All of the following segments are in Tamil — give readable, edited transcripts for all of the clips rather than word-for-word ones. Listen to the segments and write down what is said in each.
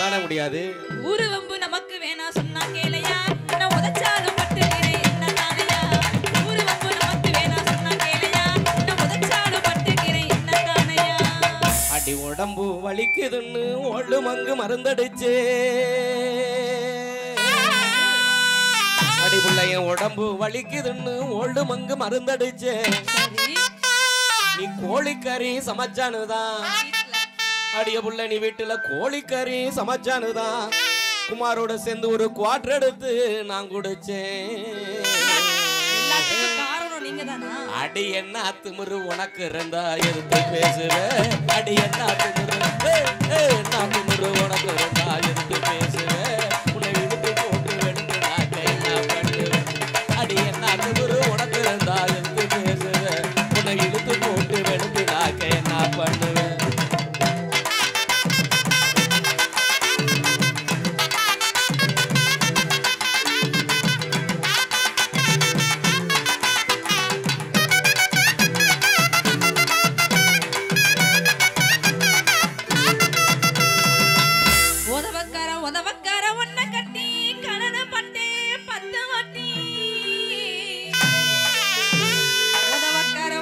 தானே முடியாது. ஊரு வம்பு நமக்கு வேணா சொன்னா கேளையா, நான் உதச்சாலும் பட்டுக்கிறேன் என்ன தானையா. ஊரு வம்பு நமக்கு வேணா சொன்னா கேளையா, நான் உதச்சாலும் பட்டுக்கிறேன் என்ன தானையா. அடி உடம்பு வலிக்குதுன்னு ஒள்ளு மங்கு மருந்தடிச்சே, அடி புள்ளைய உடம்பு வலிக்குதுன்னு ஒள்ளு மங்கு மருந்தடிச்சே. நீ கோழிக்கறி சமைச்சானுதான், அடிய புள்ள நீ வீட்டுல கோழிக்கறி சமைச்சானுதான். குமாரோட சேர்ந்து ஒரு குவாட்டர் எடுத்து நான் குடிச்சேன். காரணம் நீங்க தானா? அடி என்ன அத்துமுறு உனக்கு இருந்தா எதுக்கு பேசுற, அடி என்ன அத்துமுறு உனக்கு இருந்தா எதுக்கு பேசுற, உன்னை இழுத்து போட்டு வெளுத்து நாக்க என்ன பண்ணுவேன். அடி என்ன அத்துமுறு உனக்கு இருந்தா எதுக்கு பேசுற, உன்னை இழுத்து போட்டு வெளுத்து நாக்க என்ன பண்ணுவேன். உதவக்கார ஒன்ன கட்டி கலன பட்டே 10 வாட்டி. உதவக்கார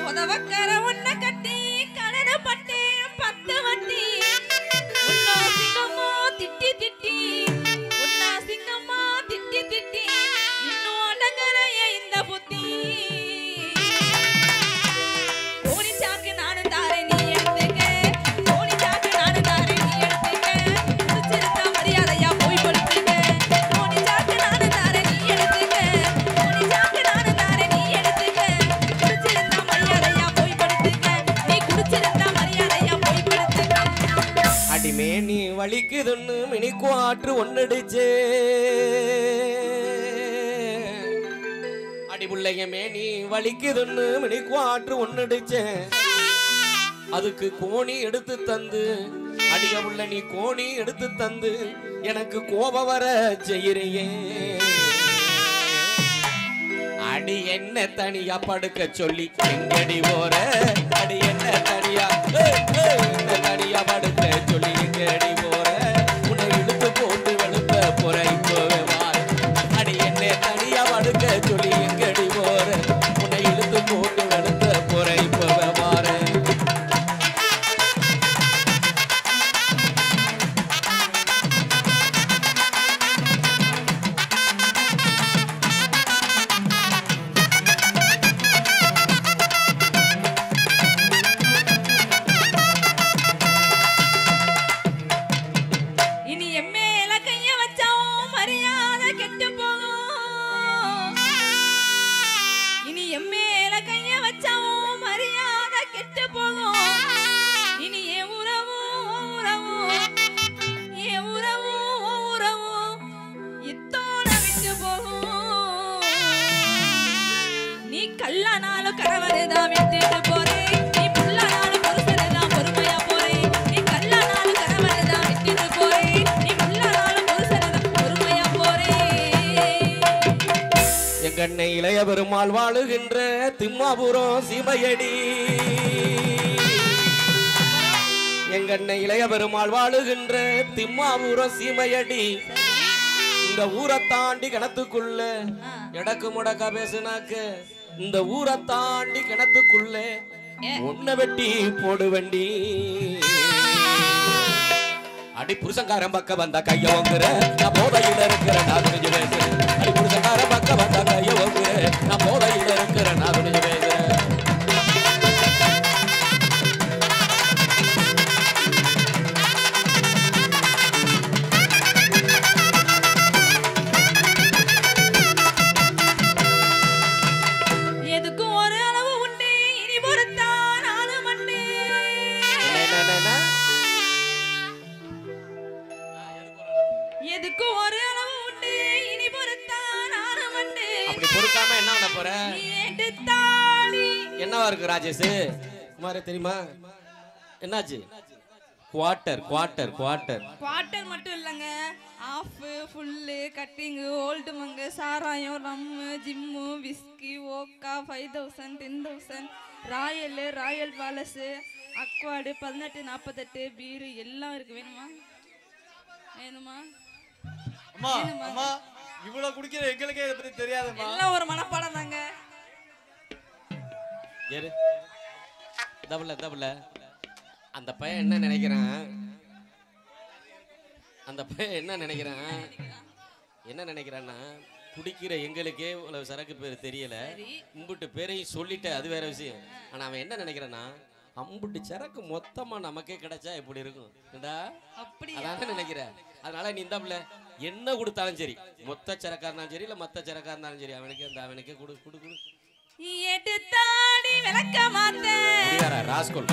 ஒன்ன கட்டி கலன பட்டே 10 வாட்டி. உன்னா சிங்கமா திட்டி திட்டி, உன்னா சிங்கமா திட்டி திட்டி, இன்னும் அடங்கறைய இந்த புத்தி. கோணி சாக்கு நானும் தாரே நீ எடுத்துக்க, கோணி சாக்கு நானும் தாரே நீ எடுத்துக்க. குடிச்சிருந்தா மரியாதையா போய் படுத்துக்க, கோணி சாக்கு நானும் தாரே நீ எடுத்துக்க, கோணி சாக்கு நானும் தாரே நீ எடுத்துக்க. குடிச்சிருந்தா மரியாதையா போய் படுத்துக்க, நீ குடிச்சிருந்தா மரியாதையா போய் படுத்துக்க. அடிமே நீ வலிக்குதுன்னு மினி குவாட்ரு ஒன்னடிச்சே, அடி புள்ளையமே நீ வலிக்குதுன்னு மினி குவாட்ரு ஒன்னடிச்சே. அதுக்கு கோணி எடுத்து தந்து, அடிய புள்ள நீ கோணி எடுத்து தந்து எனக்கு கோபம் வர செய்யறியே. அடி என்ன தனியா படுக்க சொல்லி எங்கடி போற, அடி என்ன தனியா தனியா படுக்க சொல்லி எங்கடி போற, உன்னை இழுத்து போட்டு வெளுப்ப போற இப்போவே மாறு. அடி என்ன தனியா படுக்க சொல்லி எங்கடி போற, உன்னை இழுத்து போட்டு வெளுப்ப போற இப்போவே மாறு. இனி எம்மேல கைய வச்சாவும் மரியாதை கெட்டு போகும். இனி எம்மேல கைய வச்சாவும் மரியாதை கெட்டு போகும். இனி என் உறவு இத்தோட விட்டு போகும். நீ கல்லானாலும் கணவரைதான் விட்டுட்டு போறே, நீ புல்லானாலும் புருஷனைதான் பொறுமையா போறே. நீ கல்லானாலும் கணவரைதான் விட்டுட்டு போறே, நீ புல்லானாலும் புருஷனைதான் பொறுமையா போறே. எங்கண்ணை இளைய பெருமாள் வாழுகின்ற திம்மாபுரம் சீமையடி, எங்கண்ணை இளைய பெருமாள் வாழுகின்ற திம்மாபுரம் சீமையடி. இந்த ஊரை தாண்டி கிணத்துக்குள்ள எடக்கு முடக்கா பேசுனாக்க, இந்த ஊரை தாண்டி கிணத்துக்குள்ள உன்னை வெட்டி போடுவண்டி. அடி புருஷங்காரன் பக்கம் வந்தா கைய வாங்குற, நான் போதையில இருக்கிற நான் துணிஞ்சு பேசுறேன். அடி புருஷங்காரன் பக்கம் வந்தா கைய வாங்குற, நான் போதையில இருக்கிற நான் துணிஞ்சு பேசுறேன். எதுக்கும் ஒரு அளவு உண்டு, இனி பொறுத்தான் ஆளு மண்ணு. எதுக்கும் ஒரு அளவு உண்டு, இனி பொறுத்தான் ஆளு மண்ணு. அப்படி பொறுக்காம என்ன பண்ண போற? நீ எடுத்தாளி. என்னவா இருக்கு ராஜேஷ் குமாரே தெரியுமா? என்னாச்சு? குவார்டர் குவார்டர் குவார்டர் குவார்டர் மட்டும் இல்லைங்க, of full cutting Old Monk சாராயம் ரம்மு ஜிம்மு விஸ்கி ஓக்கா 5000 10,000 ராயல் பேலஸு அக்வாடு 1848 பீரு எல்லாம் இருக்கு. வேணுமா? வேணுமா? அம்மா அம்மா இவ்வளவு குடிக்கிற எங்களுக்கே இதை பத்தி தெரியாதும்மா. எல்லாம் ஒரு மனப்பாடம் தாங்க. ஏறு தபல அந்த பையன் என்ன நினைக்கிறான்? அந்த பையன் என்ன நினைக்கிறான்னா குடிக்கிற எங்களுக்கே இவ்வளவு சரக்கு பேர் தெரியல, இம்புட்டு பேரையும் சொல்லிட்ட, அது வேற விஷயம். ஆனா அவன் என்ன நினைக்கிறான்னா அம்புட்டு சரக்கு மொத்தமா நமக்கே கிடைச்சா எப்படி இருக்கும் அதான் நினைக்கிறேன். அதனால நீ இந்தாப்புல என்ன கொடுத்தாலும் சரி, மொத்த சரக்கா இருந்தாலும் சரி இல்ல மத்த சரக்கா இருந்தாலும் சரி, அவனுக்கே கொடு கொடு கொடு. எடுத்தாடி விளக்க மாட்டேன் ராஸ்கோல்.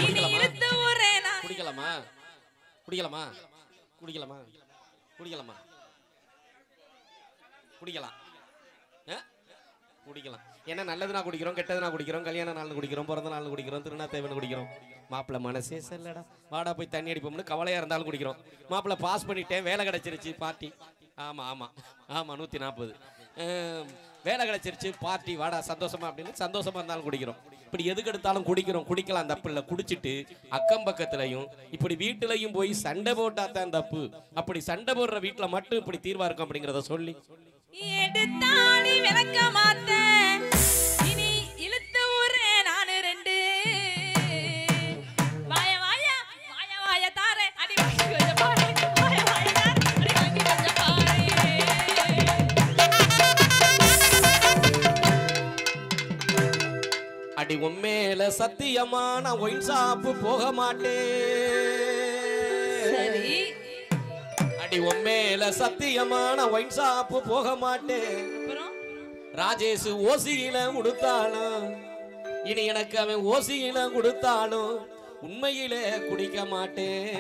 குடிக்கலாமா குடிக்கலாம். ஏன்னா நல்லதுனா குடிக்கிறோம், கெட்டதுனா குடிக்கிறோம், கல்யாண நாள் குடிக்கிறோம், பிறந்த நாள் குடிக்கிறோம், திருநா தேவன் குடிக்கிறோம். மாப்பிள்ள மனசே சரிலடா வாடா போய் தண்ணி அடிப்போம்னு கவலையா இருந்தாலும் குடிக்கிறோம். மாப்பிள்ள பாஸ் பண்ணிட்டேன், வேலை கிடைச்சிருச்சு, பார்ட்டி. ஆமா 140 வேலை கிடைச்சிருச்சு, பார்ட்டி, வாடா சந்தோஷமா அப்படின்னு சந்தோஷமா இருந்தாலும் குடிக்கிறோம். இப்படி எதுக்கு எடுத்தாலும் குடிக்கிறோம். குடிக்கலாம், தப்பு இல்லை. குடிச்சிட்டு அக்கம் பக்கத்துலையும் இப்படி வீட்டுலையும் போய் சண்டை போட்டாதான் தப்பு. அப்படி சண்டை போடுற வீட்டுல மட்டும் இப்படி தீர்வா இருக்கும் அப்படிங்கிறத சொல்லி எடுத்தாடி விளக்க மாட்டேன் இனி இழுத்து ஊரே நானு ரெண்டு வாய வாய வாய வாய தாரே அடி வாங்கி கொஞ்சம் பாரு வாய வாய தாரே அடி வாங்கி கொஞ்சம் பாரு. அடி உண்மையில சத்தியமா நான் ஒயின் ஷாப்பு போக மாட்டேன். சரி. அடி உண்மையில சத்தியமா நான் ஒயின் ஷாப்பு போக மாட்டேன். ராஜேஷ் ஓசியில கொடுத்தாலும் இனி எனக்கு அவன் ஓசியில கொடுத்தாலும் உண்மையிலே குடிக்க மாட்டேன்.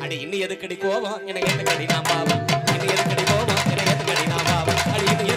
அடி இன்னும் எதுக்கடி கோபம் என்னை ஏத்துக்கடி நான் பாவம், இன்னும் எதுக்கடி கோபம் என்னை ஏத்துக்கடி நான் பாவம், அடி இன்னும்